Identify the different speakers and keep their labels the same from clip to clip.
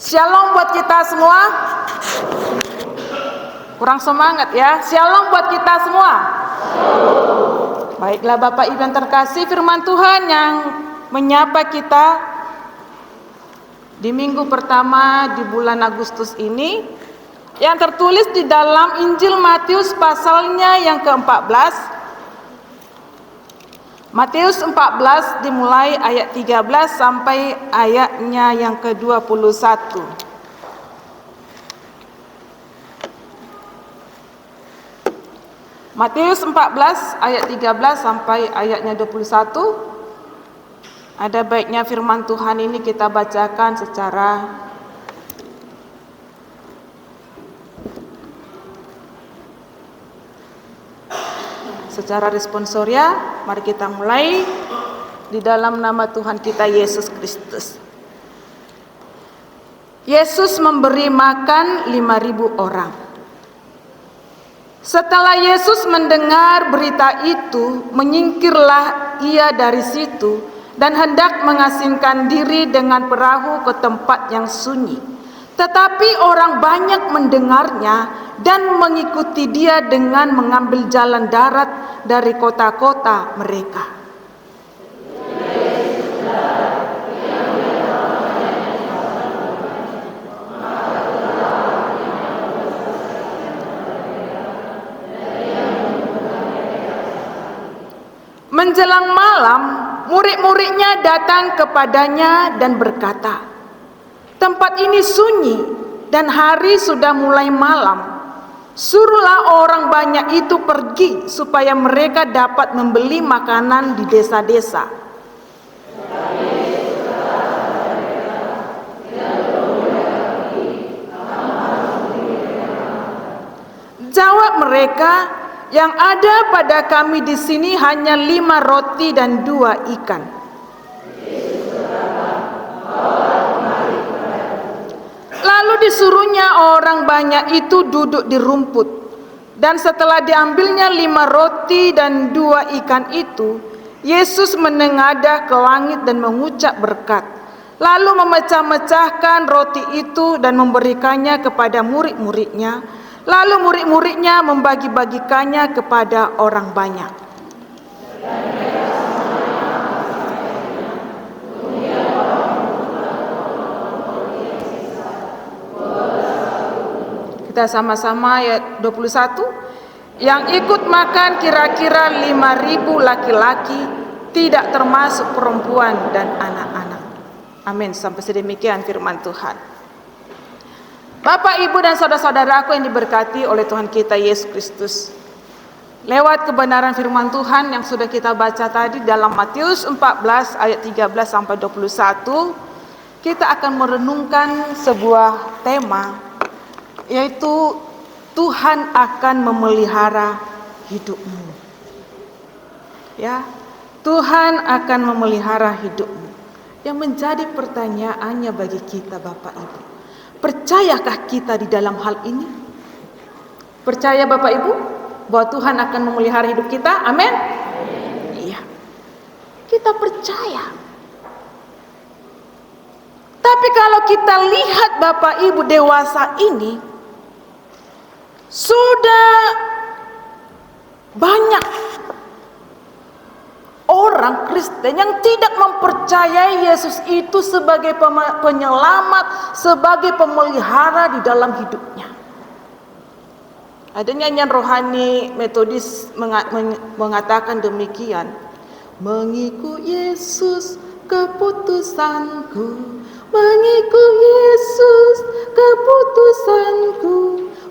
Speaker 1: Shalom buat kita semua. Kurang semangat ya. Shalom buat kita semua. Baiklah Bapak Ibu yang terkasih, firman Tuhan yang menyapa kita di minggu pertama di bulan Agustus ini, yang tertulis di dalam Injil Matius pasalnya yang ke-14. Matius 14 dimulai ayat 13 sampai ayatnya yang ke-21. Matius 14 ayat 13 sampai ayatnya 21. Ada baiknya firman Tuhan ini kita bacakan secara responsoria. Mari kita mulai di dalam nama Tuhan kita Yesus Kristus. Yesus memberi makan 5.000 orang. Setelah Yesus mendengar berita itu, menyingkirlah ia dari situ dan hendak mengasingkan diri dengan perahu ke tempat yang sunyi. Tetapi orang banyak mendengarnya dan mengikuti dia dengan mengambil jalan darat dari kota-kota mereka. Menjelang malam, murid-muridnya datang kepadanya dan berkata, "Tempat ini sunyi dan hari sudah mulai malam. Suruhlah orang banyak itu pergi supaya mereka dapat membeli makanan di desa-desa." Jawab mereka, "Yang ada pada kami di sini hanya 5 roti dan 2 ikan. Lalu disuruhnya orang banyak itu duduk di rumput. Dan setelah diambilnya 5 roti dan 2 ikan itu, Yesus menengadah ke langit dan mengucap berkat. Lalu memecah-mecahkan roti itu dan memberikannya kepada murid-muridnya. Lalu murid-muridnya membagi-bagikannya kepada orang banyak. Kita sama-sama ayat 21. Yang ikut makan kira-kira 5.000 laki-laki, tidak termasuk perempuan dan anak-anak. Amin. Sampai sedemikian firman Tuhan. Bapak, Ibu, dan saudara-saudaraku yang diberkati oleh Tuhan kita Yesus Kristus. Lewat kebenaran firman Tuhan yang sudah kita baca tadi dalam Matius 14 ayat 13 sampai 21, kita akan merenungkan sebuah tema, yaitu Tuhan akan memelihara hidupmu. Ya, Tuhan akan memelihara hidupmu. Yang menjadi pertanyaannya bagi kita Bapak Ibu, percayakah kita di dalam hal ini? Percaya Bapak Ibu bahwa Tuhan akan memelihara hidup kita? Amin. Iya, kita percaya. Tapi kalau kita lihat Bapak Ibu dewasa ini, sudah banyak orang Kristen yang tidak mempercayai Yesus itu sebagai penyelamat, sebagai pemelihara di dalam hidupnya. Ada nyanyian rohani Metodis mengatakan demikian, "Mengikut Yesus keputusanku, mengikut Yesus keputusanku,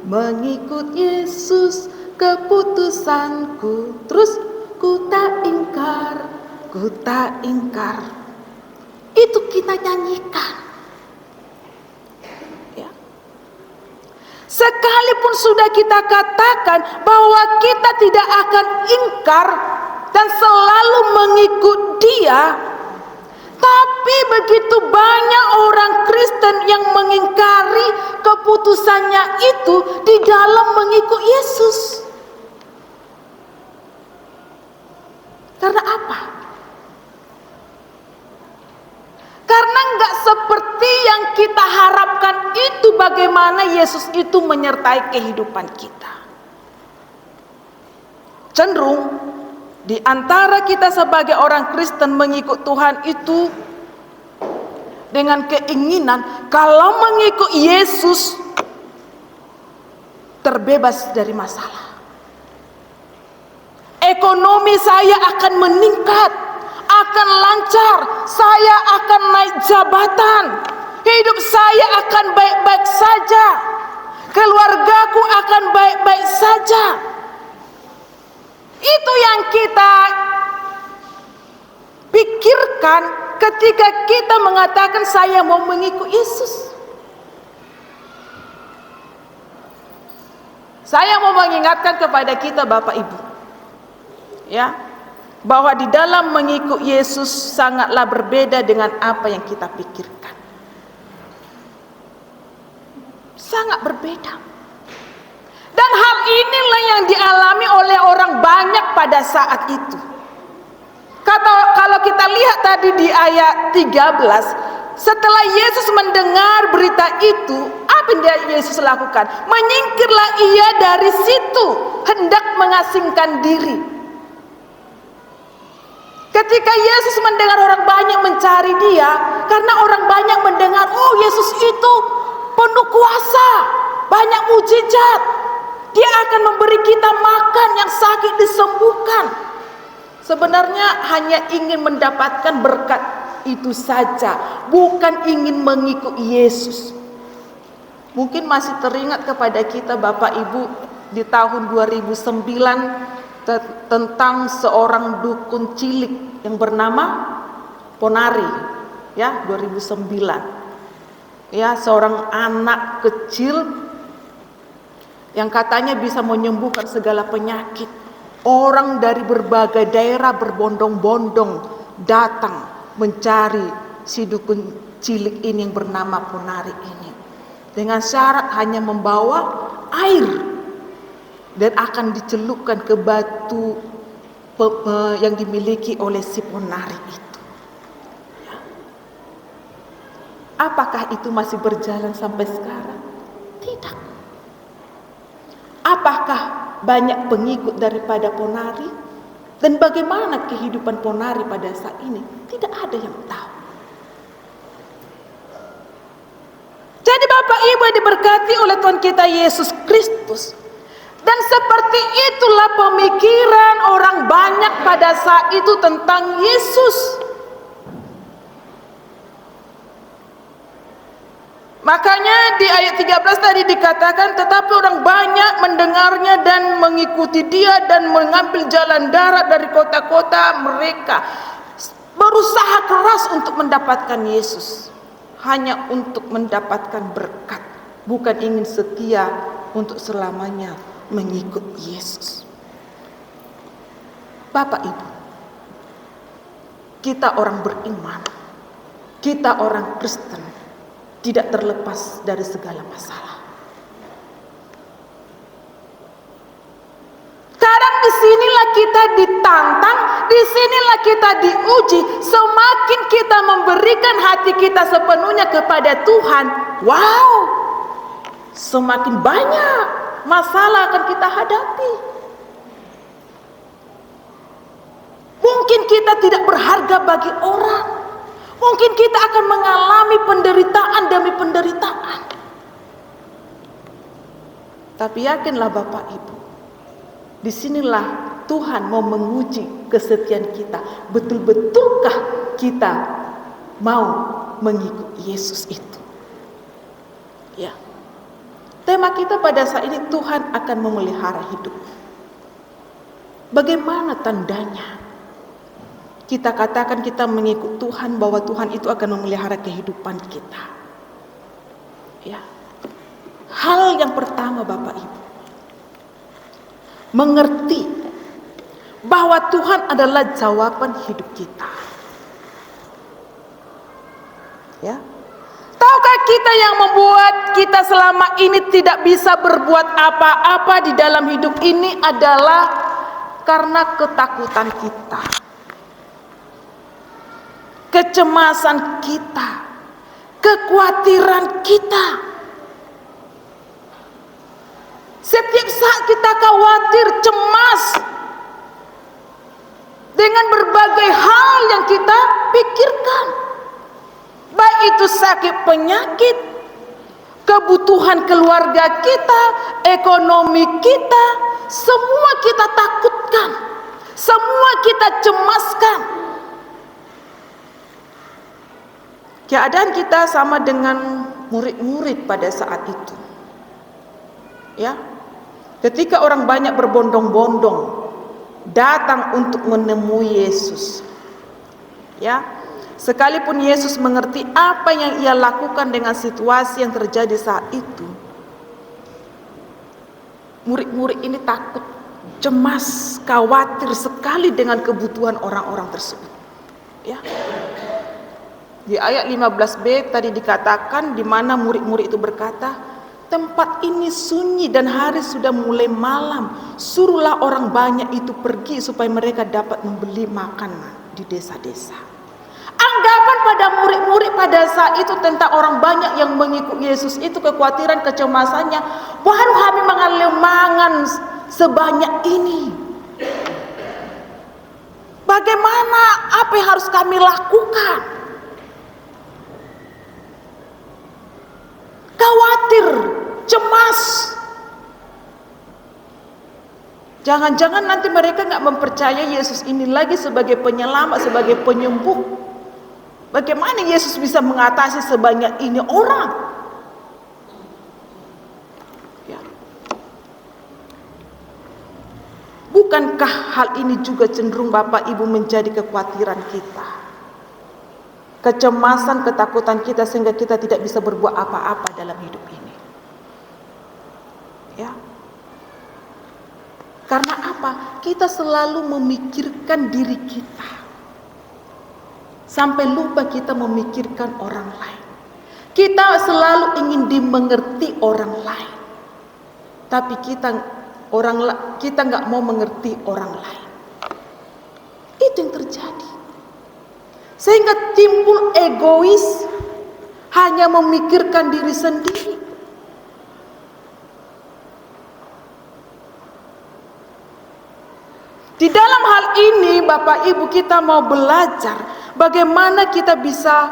Speaker 1: mengikut Yesus keputusanku." Terus, ku tak ingkar, ku tak ingkar. Itu kita nyanyikan. Ya. Sekalipun sudah kita katakan bahwa kita tidak akan ingkar dan selalu mengikut Dia, tapi begitu banyak orang Kristen yang mengingkari keputusannya itu di dalam mengikut Yesus. Karena apa? Karena enggak seperti yang kita harapkan itu bagaimana Yesus itu menyertai kehidupan kita. Cenderung di antara kita sebagai orang Kristen mengikut Tuhan itu dengan keinginan kalau mengikut Yesus terbebas dari masalah. Ekonomi saya akan meningkat, akan lancar, saya akan naik jabatan, hidup saya akan baik-baik saja, keluargaku akan baik-baik saja. Itu yang kita pikirkan ketika kita mengatakan saya mau mengikut Yesus. Saya mau mengingatkan kepada kita Bapak Ibu, ya, bahwa di dalam mengikut Yesus sangatlah berbeda dengan apa yang kita pikirkan. Sangat berbeda. Dan hal inilah yang dialami oleh orang banyak pada saat itu. Kalau kita lihat tadi di ayat 13, setelah Yesus mendengar berita itu, apa yang Yesus lakukan? Menyingkirlah ia dari situ, hendak mengasingkan diri. Ketika Yesus mendengar orang banyak mencari dia, karena orang banyak mendengar, oh Yesus itu penuh kuasa, banyak mujizat, dia akan memberi kita makan, yang sakit disembuhkan. Sebenarnya hanya ingin mendapatkan berkat itu saja, bukan ingin mengikut Yesus. Mungkin masih teringat kepada kita Bapak Ibu di tahun 2009 tentang seorang dukun cilik yang bernama Ponari, ya, 2009. Ya, seorang anak kecil yang katanya bisa menyembuhkan segala penyakit. Orang dari berbagai daerah berbondong-bondong datang mencari si dukun cilik ini yang bernama Ponari ini, dengan syarat hanya membawa air dan akan dicelupkan ke batu yang dimiliki oleh si Ponari itu. Apakah itu masih berjalan sampai sekarang? Tidak. Apakah banyak pengikut daripada Ponari? Dan bagaimana kehidupan Ponari pada saat ini? Tidak ada yang tahu. Jadi Bapak Ibu diberkati oleh Tuhan kita Yesus Kristus. Dan seperti itulah pemikiran orang banyak pada saat itu tentang Yesus. Makanya di ayat 13 tadi dikatakan, tetapi orang banyak mendengarnya dan mengikuti dia dan mengambil jalan darat dari kota-kota mereka. Berusaha keras untuk mendapatkan Yesus. Hanya untuk mendapatkan berkat. Bukan ingin setia untuk selamanya mengikut Yesus. Bapak Ibu, kita orang beriman, kita orang Kristen, tidak terlepas dari segala masalah. Kadang disinilah kita ditantang, disinilah kita diuji. Semakin kita memberikan hati kita sepenuhnya kepada Tuhan, wow, semakin banyak masalah akan kita hadapi. Mungkin kita tidak berharga bagi orang. Mungkin kita akan mengalami penderitaan demi penderitaan. Tapi yakinlah Bapak Ibu, disinilah Tuhan mau menguji kesetiaan kita. Betul-betulkah kita mau mengikut Yesus itu? Ya. Tema kita pada saat ini, Tuhan akan memelihara hidup. Bagaimana tandanya? Kita katakan kita mengikut Tuhan, bahwa Tuhan itu akan memelihara kehidupan kita. Ya. Hal yang pertama Bapak Ibu, mengerti bahwa Tuhan adalah jawaban hidup kita. Ya. Tahukah kita yang membuat kita selama ini tidak bisa berbuat apa-apa di dalam hidup ini adalah karena ketakutan kita, kecemasan kita, kekhawatiran kita. Setiap saat kita khawatir, cemas dengan berbagai hal yang kita pikirkan. Baik itu sakit penyakit, kebutuhan keluarga kita, ekonomi kita, semua kita takutkan, semua kita cemaskan. Keadaan kita sama dengan murid-murid pada saat itu. Ya, ketika orang banyak berbondong-bondong datang untuk menemui Yesus. Ya, sekalipun Yesus mengerti apa yang ia lakukan dengan situasi yang terjadi saat itu, murid-murid ini takut, cemas, khawatir sekali dengan kebutuhan orang-orang tersebut. Ya. Di ayat 15b tadi dikatakan, di mana murid-murid itu berkata, tempat ini sunyi dan hari sudah mulai malam. Suruhlah orang banyak itu pergi supaya mereka dapat membeli makanan di desa-desa. Anggapan pada murid-murid pada saat itu tentang orang banyak yang mengikut Yesus itu, kekhawatiran, kecemasannya, baru kami mengalir mangan sebanyak ini. Bagaimana, apa yang harus kami lakukan? Khawatir, cemas. Jangan-jangan nanti mereka nggak mempercayai Yesus ini lagi sebagai penyelamat, sebagai penyembuh. Bagaimana Yesus bisa mengatasi sebanyak ini orang? Ya. Bukankah hal ini juga cenderung Bapak Ibu menjadi kekhawatiran kita? Kecemasan, ketakutan kita sehingga kita tidak bisa berbuat apa-apa dalam hidup ini. Ya. Karena apa? Kita selalu memikirkan diri kita. Sampai lupa kita memikirkan orang lain. Kita selalu ingin dimengerti orang lain. Tapi kita nggak mau mengerti orang lain. Itu yang terjadi. Sehingga timbul egois, hanya memikirkan diri sendiri. Di dalam hal ini Bapak Ibu kita mau belajar bagaimana kita bisa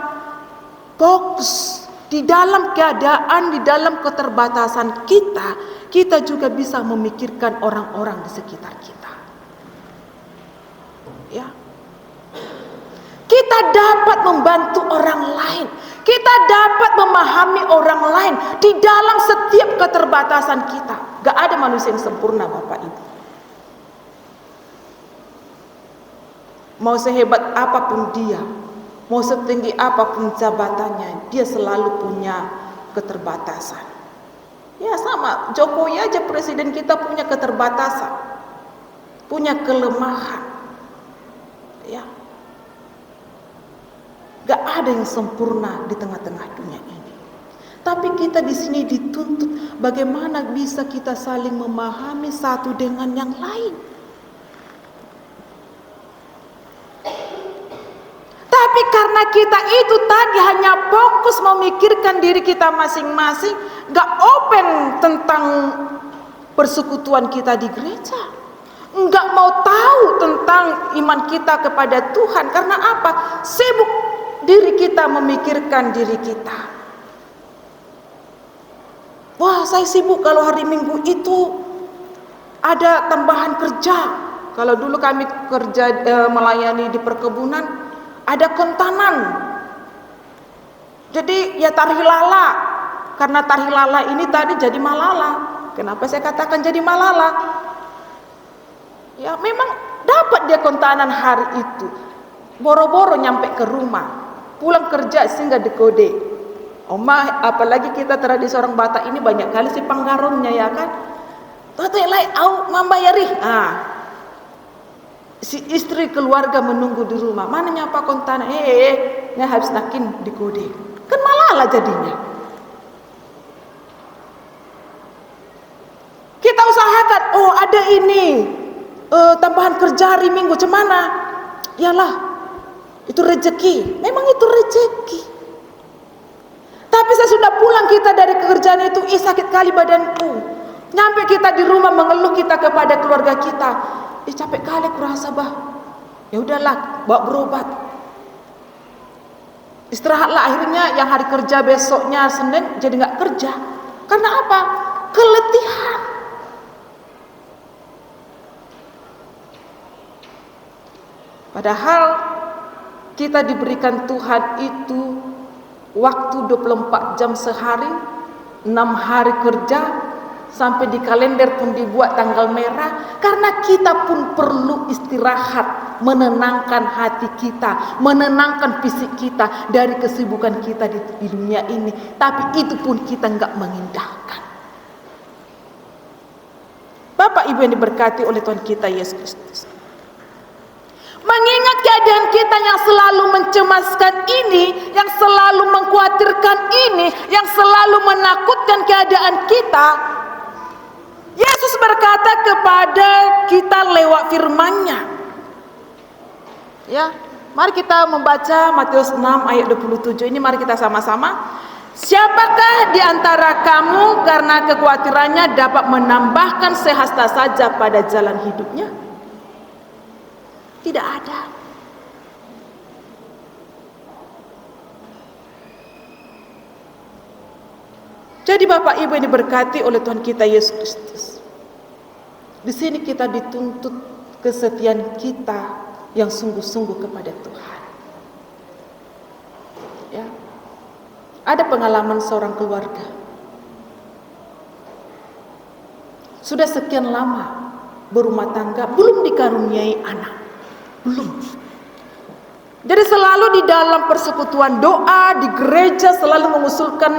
Speaker 1: fokus di dalam keadaan, di dalam keterbatasan kita, kita juga bisa memikirkan orang-orang di sekitar kita. Ya. Kita dapat membantu orang lain. Kita dapat memahami orang lain di dalam setiap keterbatasan kita. Gak ada manusia yang sempurna Bapak Ibu. Mau sehebat apapun dia, mau setinggi apapun jabatannya, dia selalu punya keterbatasan. Ya sama, Jokowi aja presiden kita punya keterbatasan, punya kelemahan. Ya. Gak ada yang sempurna di tengah-tengah dunia ini. Tapi kita di sini dituntut bagaimana bisa kita saling memahami satu dengan yang lain. Tapi karena kita itu tadi hanya fokus memikirkan diri kita masing-masing, gak open tentang persekutuan kita di gereja. Enggak mau tahu tentang iman kita kepada Tuhan. Karena apa? Sibuk diri kita memikirkan diri kita. Wah, saya sibuk kalau hari Minggu itu ada tambahan kerja. Kalau dulu kami kerja melayani di perkebunan, ada kontanan. Jadi ya tarhilala. Karena tarhilala ini tadi jadi malala. Kenapa saya katakan jadi malala? Ya memang dapat dia kontanan hari itu. Boro-boro nyampe ke rumah. Pulang kerja sehingga dekode. Oma, apalagi kita tradisi orang Batak ini banyak kali si panggarongnya ya kan. Tote lai au mambayari. Si istri keluarga menunggu di rumah. Mana nyapa kontan? Nya habis nakin dekode. Kan malah jadinya. Kita usahakan, oh ada ini tambahan kerja hari Minggu, cemana? Yalah, itu rezeki. Memang itu rezeki. sudah pulang kita dari kerjaan itu, sakit kali badanku. Nyampe kita di rumah mengeluh kita kepada keluarga kita, capek kali kurasa bah. Ya udahlah, bawa berobat. Istirahatlah, akhirnya yang hari kerja besoknya Senin jadi nggak kerja. Karena apa? Keletihan. Padahal kita diberikan Tuhan itu waktu 24 jam sehari, 6 hari kerja, sampai di kalender pun dibuat tanggal merah, karena kita pun perlu istirahat, menenangkan hati kita, menenangkan fisik kita dari kesibukan kita di dunia ini. Tapi itu pun kita nggak mengindahkan. Bapak Ibu yang diberkati oleh Tuhan kita Yesus Kristus, mengingat keadaan kita yang selalu mencemaskan ini, yang selalu mengkhawatirkan ini, yang selalu menakutkan keadaan kita, Yesus berkata kepada kita lewat firman-Nya. Ya, mari kita membaca Matius 6 ayat 27 ini, mari kita sama-sama. Siapakah di antara kamu karena kekhawatirannya dapat menambahkan sehasta saja pada jalan hidupnya? Tidak ada. Jadi Bapak Ibu yang diberkati oleh Tuhan kita Yesus Kristus, di sini kita dituntut kesetiaan kita yang sungguh-sungguh kepada Tuhan. Ya. Ada pengalaman seorang keluarga, sudah sekian lama berumah tangga, belum dikaruniai anak, belum. Jadi selalu di dalam persekutuan doa di gereja selalu mengusulkan,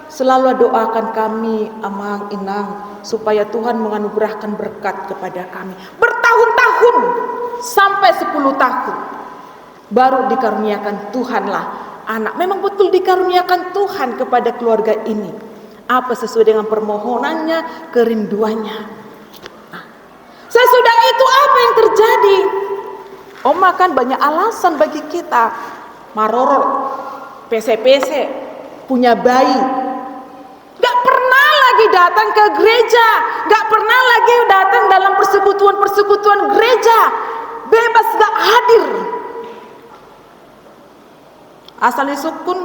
Speaker 1: selalu doakan kami Amang Inang supaya Tuhan menganugerahkan berkat kepada kami. Bertahun-tahun sampai 10 tahun baru dikaruniakan Tuhanlah anak. Memang betul dikaruniakan Tuhan kepada keluarga ini. Apa sesuai dengan permohonannya, kerinduannya. Nah, sesudah itu apa yang terjadi? Oma kan banyak alasan bagi kita. Marorot, PC-PC, punya bayi. Gak pernah lagi datang ke gereja, gak pernah lagi datang dalam persekutuan-persekutuan gereja. Bebas gak hadir. Asal esok pun,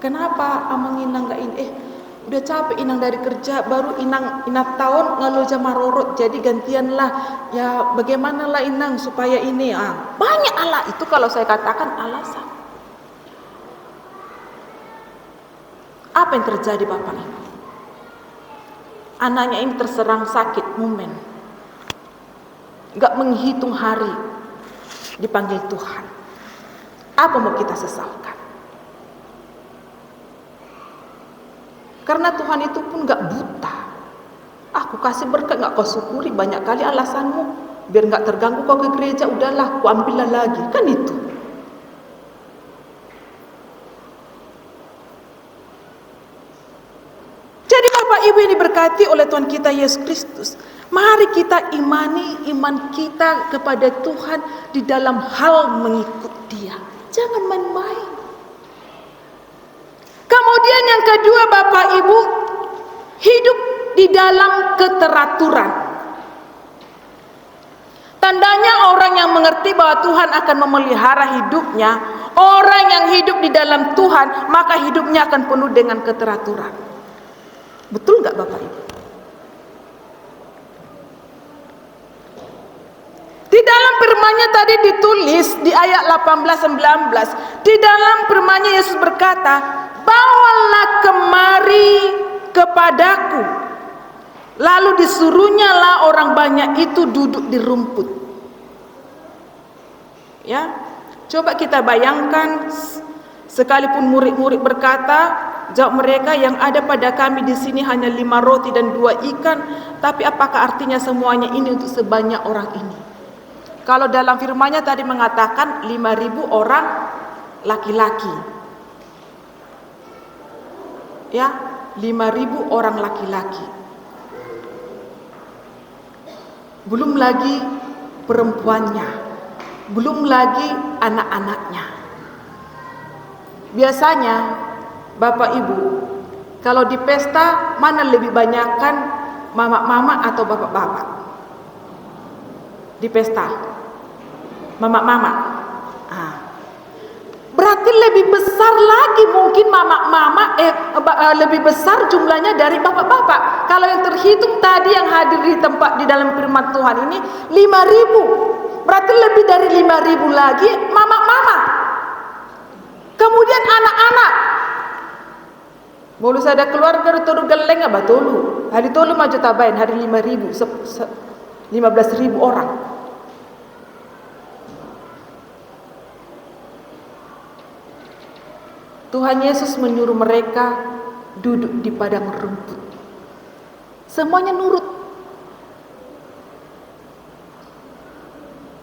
Speaker 1: kenapa Amang Inang gak ini? Udah capek Inang dari kerja, baru Inang tahun ngalu marorot, jadi gantianlah. Ya bagaimanalah Inang supaya ini? Banyak Allah itu kalau saya katakan alasan. Apa yang terjadi Bapak Ibu? Anaknya ini terserang sakit momen, gak menghitung hari dipanggil Tuhan. Apa mau kita sesalkan? Karena Tuhan itu pun gak buta. Aku kasih berkat gak kau syukuri, banyak kali alasanmu. Biar gak terganggu kau ke gereja, udahlah ku ambillah lagi. Kan itu. Jadi Bapak Ibu yang diberkati oleh Tuhan kita Yesus Kristus, mari kita imani iman kita kepada Tuhan di dalam hal mengikut Dia. Jangan main-main. Kemudian yang kedua Bapak Ibu, hidup di dalam keteraturan. Tandanya orang yang mengerti bahwa Tuhan akan memelihara hidupnya, orang yang hidup di dalam Tuhan, maka hidupnya akan penuh dengan keteraturan. Betul gak Bapak Ibu? Di dalam firman-Nya tadi ditulis di ayat 18-19, di dalam firman-Nya Yesus berkata, bawalah kemari kepadaku. Lalu disuruhnyalah orang banyak itu duduk di rumput. Ya, coba kita bayangkan, sekalipun murid-murid berkata, jawab mereka, yang ada pada kami di sini hanya 5 roti dan 2 ikan, tapi apakah artinya semuanya ini untuk sebanyak orang ini? Kalau dalam firman-Nya tadi mengatakan 5.000 orang laki-laki. Ya, 5.000 orang laki-laki. Belum lagi perempuannya, belum lagi anak-anaknya. Biasanya Bapak Ibu, Kalau di pesta, mana lebih banyakkan mama-mama atau bapak-bapak? Di pesta, mama-mama. Berarti lebih besar lagi mungkin mama-mama lebih besar jumlahnya dari bapak-bapak. Kalau yang terhitung tadi yang hadir di tempat di dalam firman Tuhan ini 5.000. Berarti lebih dari 5.000 lagi mama-mama. Kemudian anak-anak. Bolu sada keluarga turu geleng apa tolu. Hari tolu maju tabain hari 5.000 15.000 orang. Tuhan Yesus menyuruh mereka duduk di padang rumput. Semuanya nurut.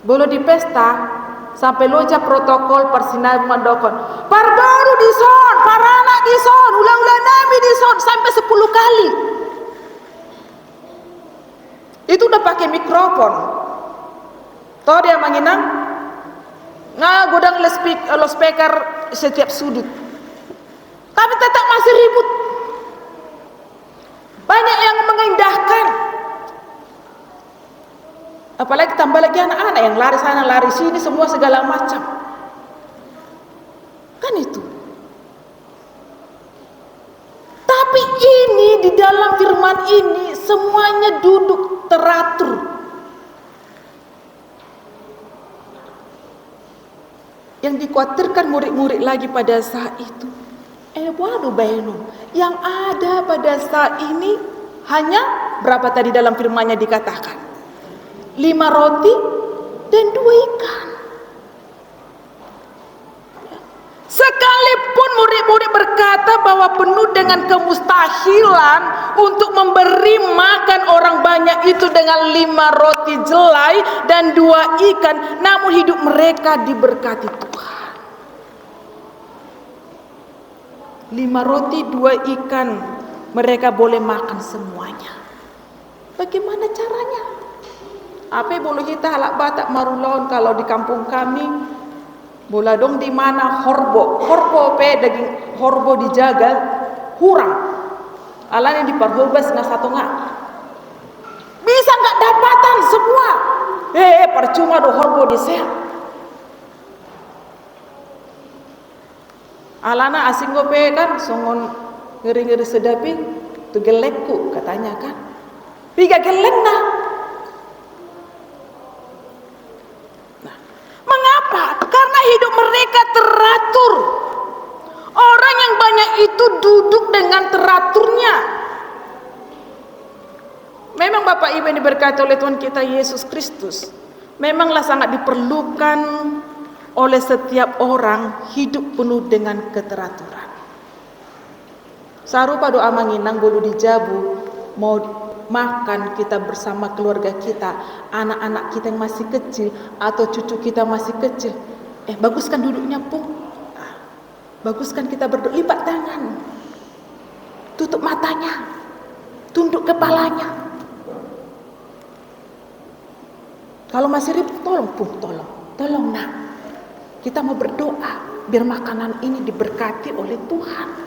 Speaker 1: Bolo di pesta sampai loja protokol persinar mandokon. Parbaru di son, parana di son, ulang-ulang nabi di son sampai 10 kali. Itu udah pakai mikrofon. Tahu dia menginang? Godang loudspeaker setiap sudut. Tapi tetap masih ribut. Banyak yang mengindahkan. Apalagi tambah lagi anak-anak yang lari sana lari sini semua segala macam. Kan itu. Tapi ini di dalam firman ini semuanya duduk teratur. Yang dikhawatirkan murid-murid lagi pada saat itu, waduh Beno, yang ada pada saat ini hanya berapa tadi dalam firman-Nya dikatakan? 5 roti dan 2 ikan. Sekalipun murid-murid berkata bahwa penuh dengan kemustahilan untuk memberi makan orang banyak itu dengan 5 roti jelai dan 2 ikan, namun hidup mereka diberkati Tuhan. 5 roti 2 ikan mereka boleh makan semuanya. Bagaimana caranya? Apa boleh kita halak batak marulon kalau di kampung kami bola dong di mana horbo daging horbo dijaga hurang alanya di parhobas nggak satu nggak bisa nggak dapatan semua percuma do horbo disehat alana asing gope kan songon ngeri-ngeri sedapi tu gelekku katanya kan piga gelek nah. Mengapa? Karena hidup mereka teratur. Orang yang banyak itu duduk dengan teraturnya. Memang Bapak Ibu yang diberkati oleh Tuhan kita Yesus Kristus, memanglah sangat diperlukan oleh setiap orang hidup penuh dengan keteraturan. Sarupa doa manginang bolu dijabu mau makan kita bersama keluarga kita, anak-anak kita yang masih kecil atau cucu kita masih kecil, baguskan duduknya Pung, baguskan kita berdoa, lipat tangan, tutup matanya, tunduk kepalanya. Kalau masih ribut, tolong Pung, tolong nak, kita mau berdoa biar makanan ini diberkati oleh Tuhan.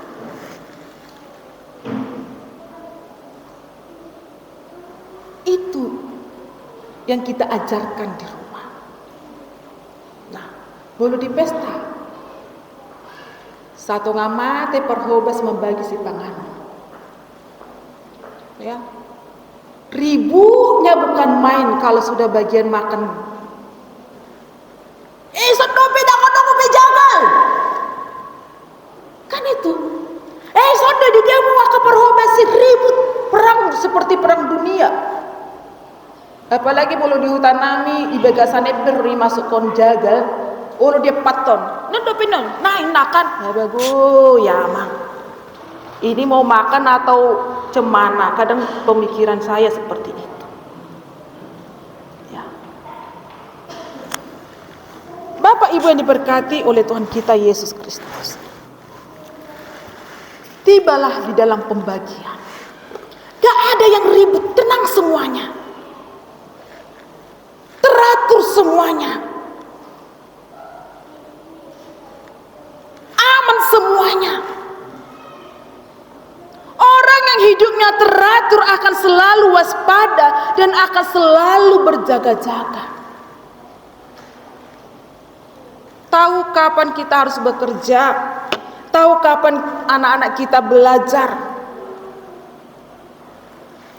Speaker 1: Itu yang kita ajarkan di rumah. Nah, bolu di pesta satu ngamate perhobas membagi si panganan. Ya, ribunya bukan main kalau sudah bagian makan. Sodopi dakono kopi jagal. Kan itu. Sodo di dia mau ke perhobas si ribut perang seperti perang dunia. Apalagi bolu di hutan nami ibagasan beri masuk kon jagal, ulu dia paton. Ndopinon, nakan. Ya bagus, ya mang. Ini mau makan atau cemana? Kadang pemikiran saya seperti itu. Ya. Bapak Ibu yang diberkati oleh Tuhan kita Yesus Kristus. Tibalah di dalam pembagian. Gak ada yang ribut, tenang semuanya. Teratur semuanya, aman semuanya. hidupnya teratur akan selalu waspada dan akan selalu berjaga-jaga. Tahu kapan kita harus bekerja, tahu kapan anak-anak kita belajar,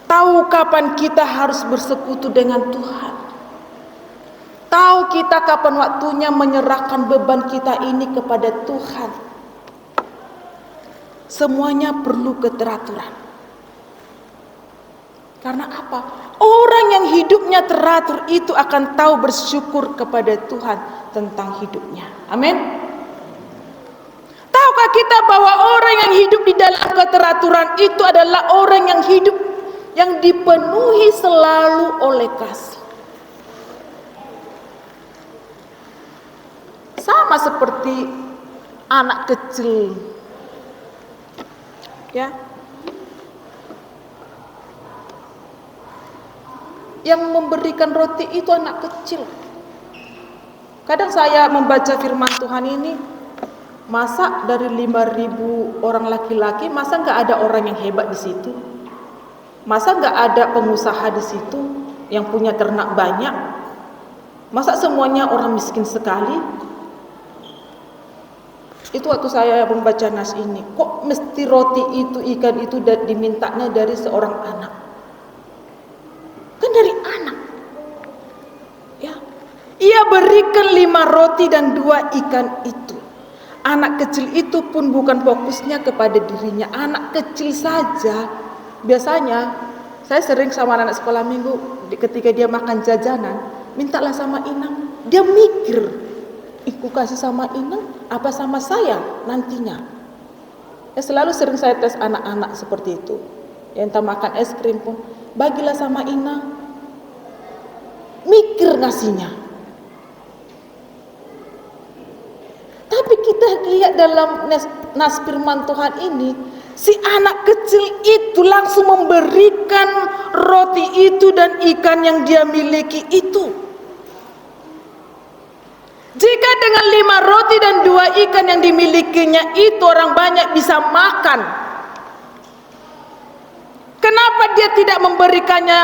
Speaker 1: tahu kapan kita harus bersekutu dengan Tuhan, tahu kita kapan waktunya menyerahkan beban kita ini kepada Tuhan. Semuanya perlu keteraturan. Karena apa? Orang yang hidupnya teratur itu akan tahu bersyukur kepada Tuhan tentang hidupnya. Amin. Tahukah kita bahwa orang yang hidup di dalam keteraturan itu adalah orang yang hidup yang dipenuhi selalu oleh kasih. Sama seperti anak kecil. Ya. Yang memberikan roti itu anak kecil. Kadang saya membaca firman Tuhan ini, masa dari 5.000 orang laki-laki, masa nggak ada orang yang hebat di situ? Masa nggak ada pengusaha di situ yang punya ternak banyak? Masa semuanya orang miskin sekali? Itu waktu saya membaca nas ini, kok mesti roti itu, ikan itu dimintanya dari seorang anak? Kan dari anak. Ya. Ia berikan 5 roti dan 2 ikan itu. Anak kecil itu pun bukan fokusnya kepada dirinya. Anak kecil saja, biasanya saya sering sama anak sekolah minggu, ketika dia makan jajanan, mintalah sama inang. Dia mikir, aku kasih sama inang apa sama saya nantinya. Ya, selalu sering saya tes anak-anak seperti itu. Yang entah makan es krim pun, bagilah sama inang. Mikir ngasihnya. Tapi kita lihat dalam nas firman Tuhan ini, si anak kecil itu langsung memberikan roti itu dan ikan yang dia miliki itu. Jika dengan 5 roti dan 2 ikan yang dimilikinya itu orang banyak bisa makan, kenapa dia tidak memberikannya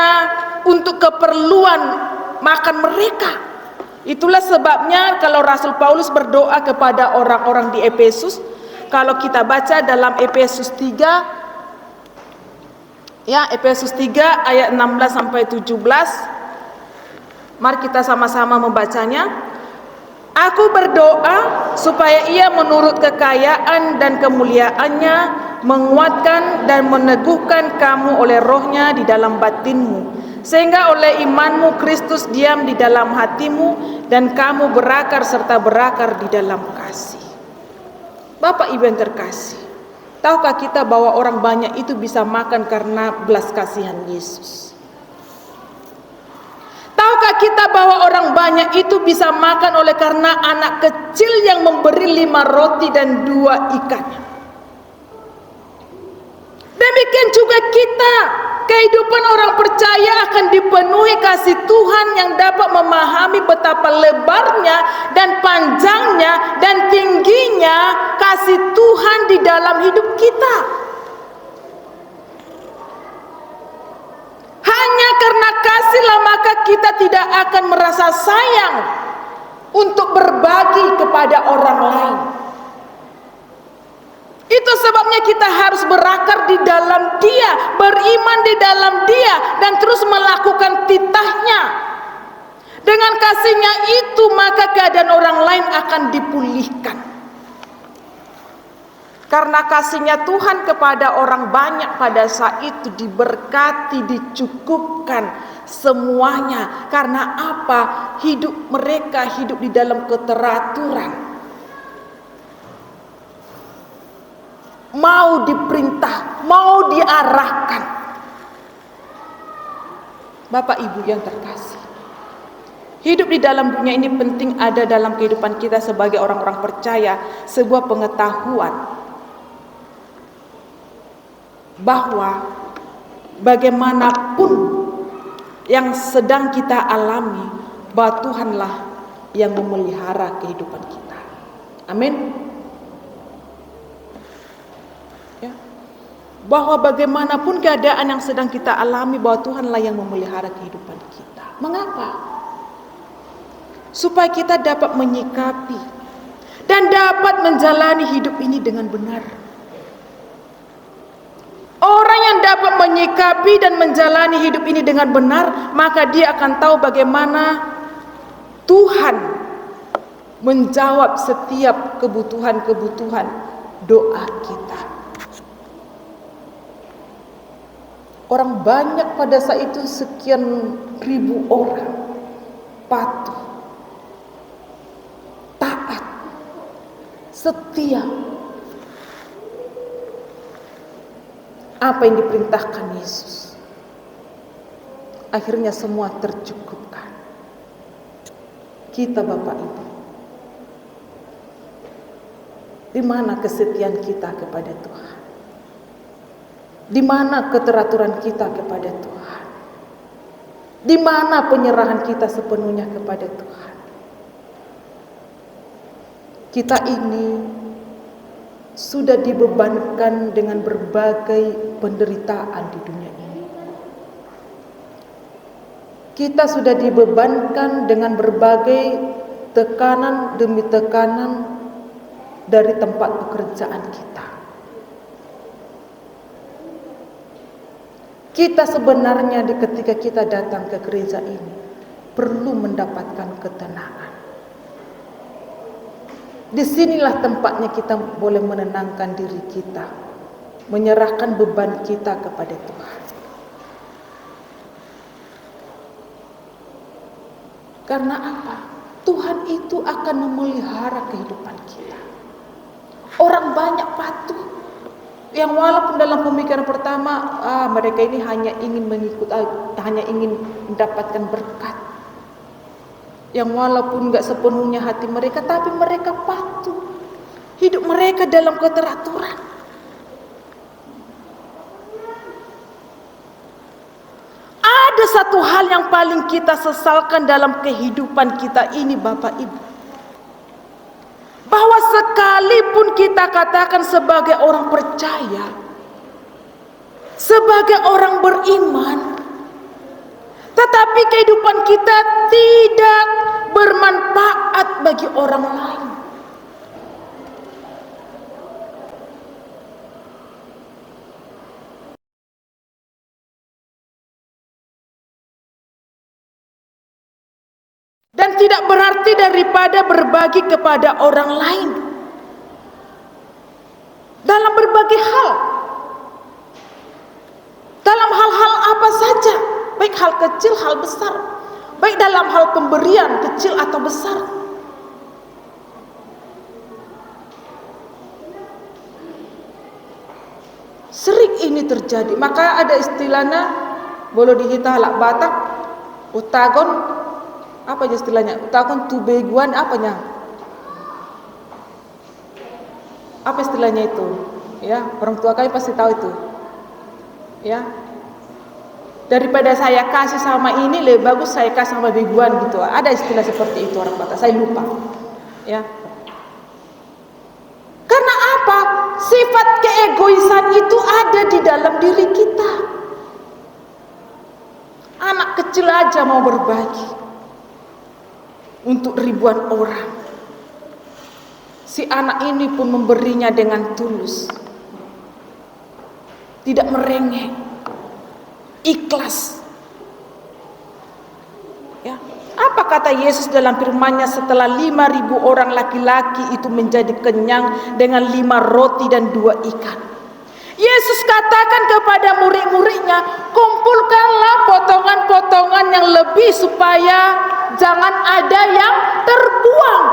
Speaker 1: untuk keperluan makan mereka? Itulah sebabnya kalau Rasul Paulus berdoa kepada orang-orang di Efesus, kalau kita baca dalam Efesus 3, ya, Efesus 3 ayat 16 sampai 17. Mari kita sama-sama membacanya. Aku berdoa supaya ia menurut kekayaan dan kemuliaannya menguatkan dan meneguhkan kamu oleh rohnya di dalam batinmu, sehingga oleh imanmu Kristus diam di dalam hatimu dan kamu berakar serta berakar di dalam kasih. Bapak Ibu yang terkasih, tahukah kita bahwa orang banyak itu bisa makan karena belas kasihan Yesus? Tahukah kita bahwa orang banyak itu bisa makan oleh karena anak kecil yang memberi 5 roti dan 2 ikan? Demikian juga kita, kehidupan orang percaya akan dipenuhi kasih Tuhan yang dapat memahami betapa lebarnya dan panjangnya dan tingginya kasih Tuhan di dalam hidup kita. Hanya karena kasihlah maka kita tidak akan merasa sayang untuk berbagi kepada orang lain. Itu sebabnya kita harus berakar di dalam Dia, beriman di dalam Dia, dan terus melakukan titahnya. Dengan kasihnya itu maka keadaan orang lain akan dipulihkan. Karena kasihnya Tuhan kepada orang banyak pada saat itu diberkati, dicukupkan semuanya. Karena apa? Hidup mereka hidup di dalam keteraturan. Mau diperintah, mau diarahkan. Bapak Ibu yang terkasih, hidup di dalam dunia ini penting ada dalam kehidupan kita sebagai orang-orang percaya, sebuah pengetahuan bahwa bagaimanapun yang sedang kita alami, bahwa Tuhanlah yang memelihara kehidupan kita. Amin. Ya. bahwa bagaimanapun keadaan yang sedang kita alami, bahwa Tuhanlah yang memelihara kehidupan kita. Mengapa? Supaya kita dapat menyikapi dan dapat menjalani hidup ini dengan benar. Orang yang dapat menyikapi dan menjalani hidup ini dengan benar, maka dia akan tahu bagaimana Tuhan menjawab setiap kebutuhan-kebutuhan doa kita. Orang banyak pada saat itu, sekian ribu orang patuh, taat, setia. Apa yang diperintahkan Yesus, akhirnya semua tercukupkan. Kita Bapak Ibu, di mana kesetiaan kita kepada Tuhan? Di mana keteraturan kita kepada Tuhan? Di mana penyerahan kita sepenuhnya kepada Tuhan? Kita ini sudah dibebankan dengan berbagai penderitaan di dunia ini. Kita sudah dibebankan dengan berbagai tekanan demi tekanan dari tempat pekerjaan kita. Kita sebenarnya ketika kita datang ke gereja ini perlu mendapatkan ketenangan. Disinilah tempatnya kita boleh menenangkan diri kita, menyerahkan beban kita kepada Tuhan. Karena apa? Tuhan itu akan memelihara kehidupan kita. Orang banyak patuh, yang walaupun dalam pemikiran pertama, mereka ini hanya ingin hanya ingin mendapatkan berkat. Yang walaupun gak sepenuhnya hati mereka, tapi mereka patuh. Hidup mereka dalam keteraturan. Ada satu hal yang paling kita sesalkan dalam kehidupan kita ini Bapak Ibu. Bahwa sekalipun kita katakan sebagai orang percaya, sebagai orang beriman, tetapi kehidupan kita tidak bermanfaat bagi orang lain. Dan tidak berarti daripada berbagi kepada orang lain dalam berbagai hal, dalam hal-hal apa saja, baik hal kecil, hal besar, baik dalam hal pemberian kecil atau besar. Sering ini terjadi. Maka ada istilahnya, boleh dihita halak Batak, utagon, apa aja istilahnya? Utagon tubeguan, apanya? Apa istilahnya itu? Ya, orang tua kami pasti tahu itu. Ya, daripada saya kasih sama ini, lebih bagus saya kasih sama beguan gitu. Ada istilah seperti itu orang Batak, saya lupa. Ya. Karena apa? Sifat keegoisan itu ada di dalam diri kita. Anak kecil aja mau berbagi untuk ribuan orang. Si anak ini pun memberinya dengan tulus, tidak merengek, ikhlas. Ya, apa kata Yesus dalam firman-Nya setelah 5.000 orang laki-laki itu menjadi kenyang dengan 5 roti dan 2 ikan? Yesus katakan kepada murid-muridnya, kumpulkanlah potongan-potongan yang lebih supaya jangan ada yang terbuang.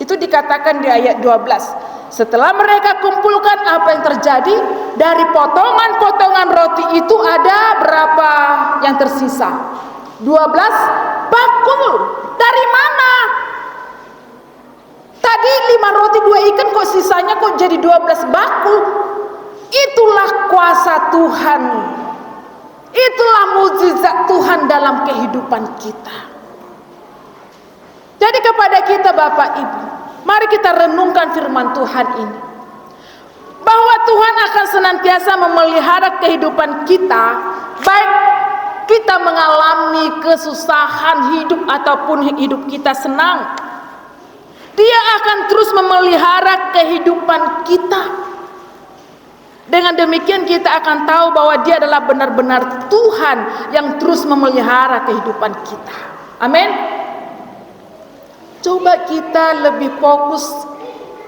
Speaker 1: Itu dikatakan di ayat 12. Setelah mereka kumpulkan, apa yang terjadi? Dari potongan-potongan roti itu ada berapa yang tersisa? 12 bakul. Dari mana? Tadi 5 roti 2 ikan, kok sisanya kok jadi 12 bakul? Itulah kuasa Tuhan. Itulah mukjizat Tuhan dalam kehidupan kita. Jadi kepada kita Bapak Ibu, mari kita renungkan firman Tuhan ini. bahwa Tuhan akan senantiasa memelihara kehidupan kita, baik kita mengalami kesusahan hidup ataupun hidup kita senang. Dia akan terus memelihara kehidupan kita. Dengan demikian kita akan tahu bahwa Dia adalah benar-benar Tuhan yang terus memelihara kehidupan kita. Amin. Coba kita lebih fokus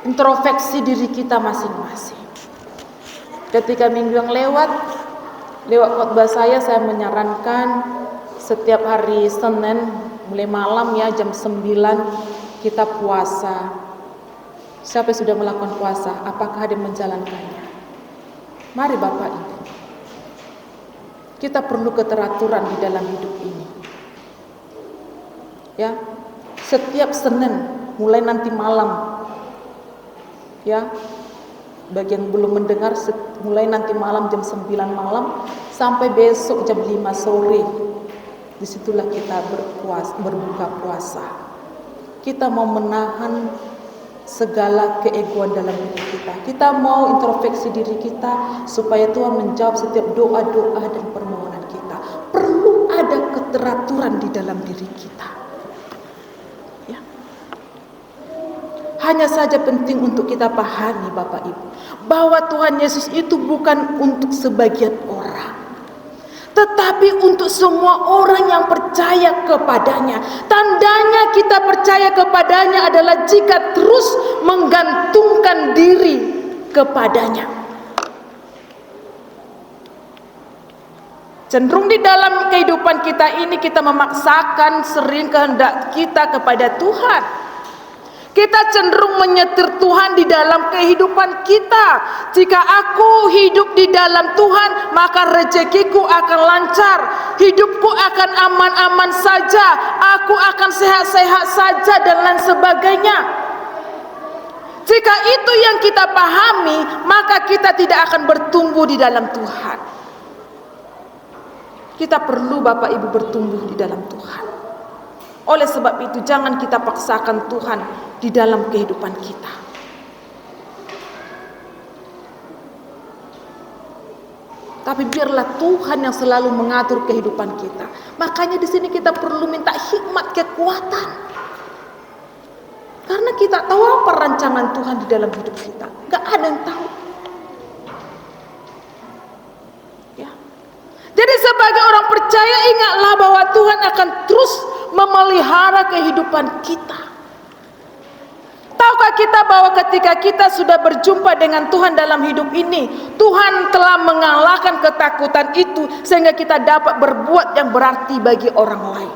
Speaker 1: introspeksi diri kita masing-masing. Ketika minggu yang lewat khotbah saya menyarankan setiap hari Senin mulai malam ya jam 9 kita puasa. Siapa yang sudah melakukan puasa? Apakah ada yang menjalankannya? Mari Bapak Ibu, kita perlu keteraturan di dalam hidup ini. Ya, setiap Senin mulai nanti malam, ya, bagi yang belum mendengar, mulai nanti malam jam 9 malam sampai besok jam 5 sore, disitulah kita berbuka puasa. Kita mau menahan segala keegoan dalam diri kita. Kita mau introspeksi diri kita supaya Tuhan menjawab setiap doa-doa dan permohonan kita. Perlu ada keteraturan di dalam diri kita. Ya. Hanya saja penting untuk kita pahami Bapak Ibu, bahwa Tuhan Yesus itu bukan untuk sebagian orang, tetapi untuk semua orang yang percaya kepadanya. Tandanya kita percaya kepadanya adalah jika terus menggantungkan diri kepadanya. Cenderung di dalam kehidupan kita ini kita memaksakan sering kehendak kita kepada Tuhan. Kita cenderung menyetir Tuhan di dalam kehidupan kita. Jika aku hidup di dalam Tuhan, maka rezekiku akan lancar, hidupku akan aman-aman saja, aku akan sehat-sehat saja, dan lain sebagainya. Jika itu yang kita pahami, maka kita tidak akan bertumbuh di dalam Tuhan. Kita perlu Bapak Ibu bertumbuh di dalam Tuhan. Oleh sebab itu jangan kita paksakan Tuhan di dalam kehidupan kita. Tapi biarlah Tuhan yang selalu mengatur kehidupan kita. Makanya di sini kita perlu minta hikmat, kekuatan. Karena kita tahu apa rancangan Tuhan di dalam hidup kita. Gak ada yang tahu. Ya. Jadi sebagai orang percaya, ingatlah bahwa Tuhan akan terus memelihara kehidupan kita. Tahukah kita bahwa ketika kita sudah berjumpa dengan Tuhan dalam hidup ini, Tuhan telah mengalahkan ketakutan itu sehingga kita dapat berbuat yang berarti bagi orang lain.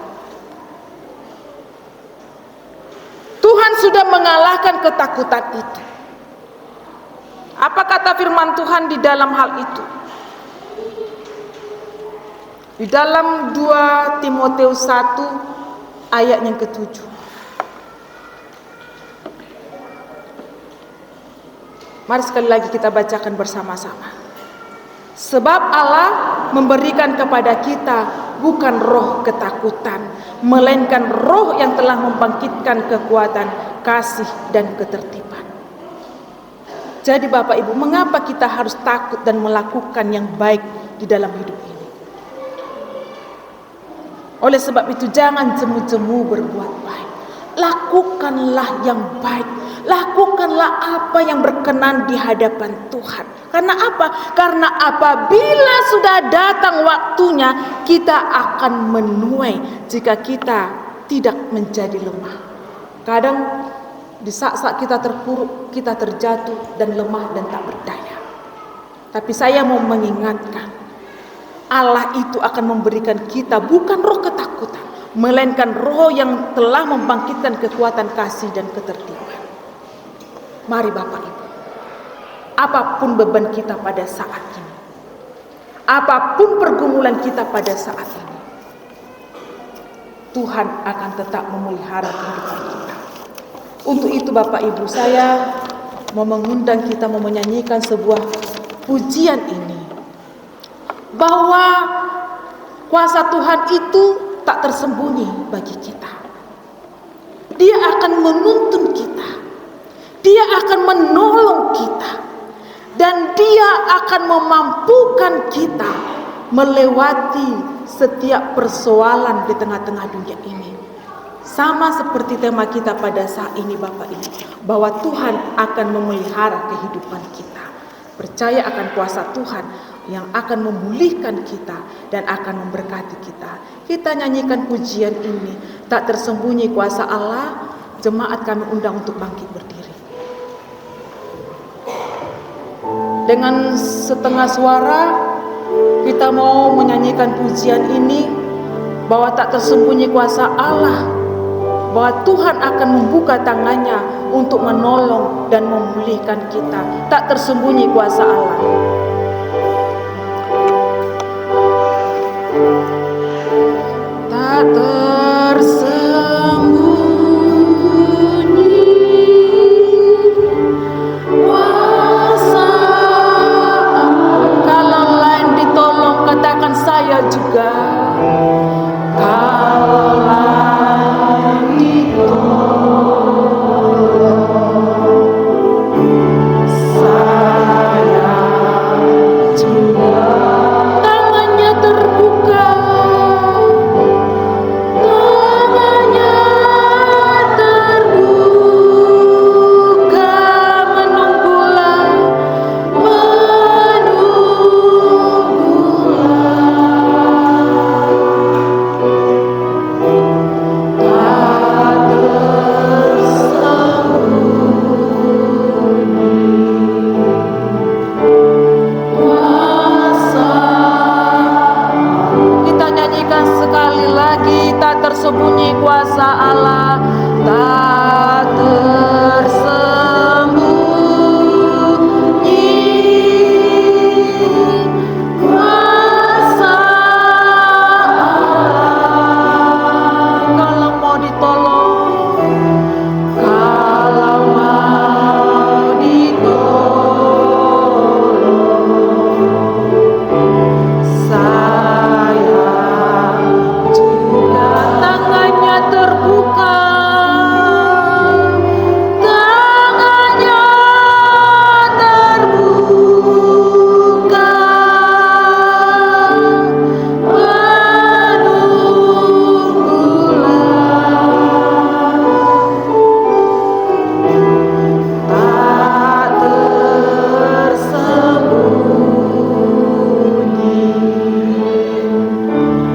Speaker 1: Tuhan sudah mengalahkan ketakutan itu. Apa kata firman Tuhan di dalam hal itu? Di dalam 2 Timotius 1 ayat yang ke-7. Mari sekali lagi kita bacakan bersama-sama. Sebab Allah memberikan kepada kita bukan roh ketakutan, melainkan roh yang telah membangkitkan kekuatan, kasih, dan ketertiban. Jadi Bapak Ibu, mengapa kita harus takut dan melakukan yang baik di dalam hidup ini? Oleh sebab itu jangan jemu-jemu berbuat baik. Lakukanlah yang baik. Lakukanlah apa yang berkenan di hadapan Tuhan. Karena apa? Karena apabila sudah datang waktunya, kita akan menuai jika kita tidak menjadi lemah. Kadang di saat-saat kita terpuruk, kita terjatuh dan lemah dan tak berdaya. Tapi saya mau mengingatkan, Allah itu akan memberikan kita bukan roh ketakutan, melainkan roh yang telah membangkitkan kekuatan, kasih, dan ketertiban. Mari Bapak Ibu, apapun beban kita pada saat ini, apapun pergumulan kita pada saat ini, Tuhan akan tetap memelihara kehidupan kita. Untuk itu Bapak Ibu, saya mau mengundang kita, mau menyanyikan sebuah pujian ini, bahwa kuasa Tuhan itu tak tersembunyi bagi kita. Dia akan menuntun kita. Dia akan menolong kita. dan Dia akan memampukan kita melewati setiap persoalan di tengah-tengah dunia ini. Sama seperti tema kita pada saat ini Bapak Ibu, bahwa Tuhan akan memelihara kehidupan kita. Percaya akan kuasa Tuhan yang akan memulihkan kita dan akan memberkati kita. Kita nyanyikan pujian ini, tak tersembunyi kuasa Allah. Jemaat kami undang untuk bangkit berdiri. Dengan setengah suara kita mau menyanyikan pujian ini, bahwa tak tersembunyi kuasa Allah, bahwa Tuhan akan membuka tangannya untuk menolong dan memulihkan kita. Tak tersembunyi kuasa Allah. Tak tersembunyi kuasa Allah. Kalau lain ditolong, katakan saya juga. Kalau lain ditolong, saya juga. Tangannya terbuka, tangannya terbuka, menunggulah, kita nyanyikan sekali lagi, tak tersembunyi kuasa Allah, tak tersembunyi kuasa Allah. Kalau mau ditolong, kalau mau ditolong, saya juga. Tangannya terbuka, tangannya terbuka, menunggulah, tak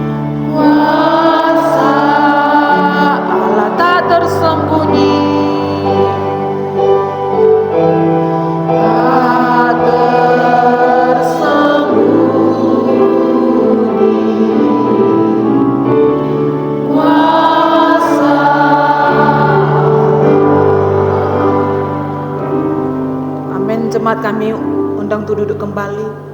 Speaker 1: tersembunyi kuasa Allah, tak tersembunyi, tak tersembunyi kuasa Allah. Amin. Jemaat kami undang untuk duduk kembali.